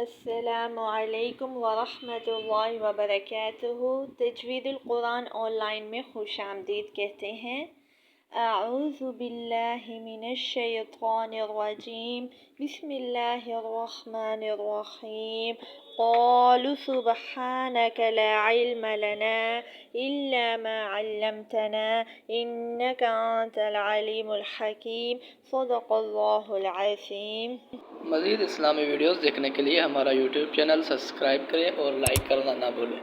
السلام علیکم ورحمۃ اللہ وبرکاتہ۔ تجوید القرآن آن لائن میں خوش آمدید کہتے ہیں۔ اعوذ باللہ من الشیطان الرجیم، بسم اللہ الرحمن الرحیم۔ قالوا سبحانك لا علم لنا إلا ما علمتنا إنك أنت العليم الحكيم، صدق اللہ العظیم۔ مزید اسلامی ویڈیوز دیکھنے کے لیے ہمارا یوٹیوب چینل سبسکرائب کریں اور لائک کرنا نہ بھولیں۔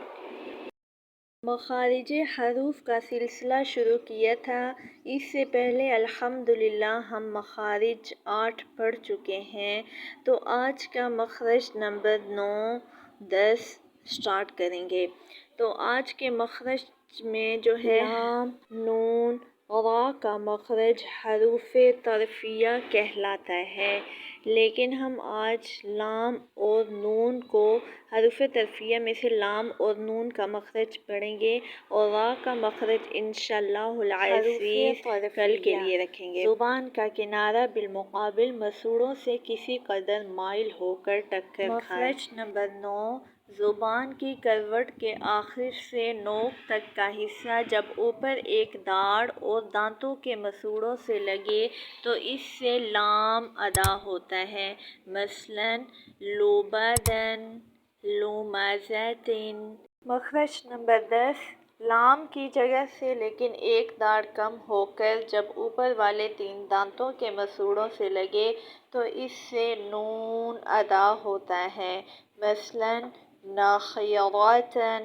مخارج حروف کا سلسلہ شروع کیا تھا۔ اس سے پہلے الحمدللہ ہم مخارج 8 پڑھ چکے ہیں، تو آج کا مخرج نمبر 9، 10 سٹارٹ کریں گے۔ تو آج کے مخرج میں جو ہے لام، نون، را کا مخرج حروف طرفیہ کہلاتا ہے، لیکن ہم آج لام اور نون کو حروف طرفیہ میں سے لام اور نون کا مخرج پڑھیں گے، اور را کا مخرج انشاءاللہ العزیز کل کے لیے رکھیں گے۔ زبان کا کنارہ بالمقابل مسوڑوں سے کسی قدر مائل ہو کر ٹکر کھائے۔ مخرج نمبر 9، زبان کی کروٹ کے آخر سے نوک تک کا حصہ جب اوپر ایک داڑھ اور دانتوں کے مسوڑوں سے لگے تو اس سے لام ادا ہوتا ہے، مثلاً لوبدن، لومزتن۔ مخرج نمبر 10، لام کی جگہ سے لیکن ایک داڑھ کم ہو کر جب اوپر والے 3 دانتوں کے مسوڑوں سے لگے تو اس سے نون ادا ہوتا ہے، مثلاً نخیرتن۔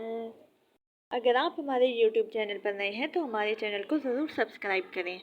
اگر آپ ہمارے یوٹیوب چینل پر نئے ہیں تو ہمارے چینل کو ضرور سبسکرائب کریں۔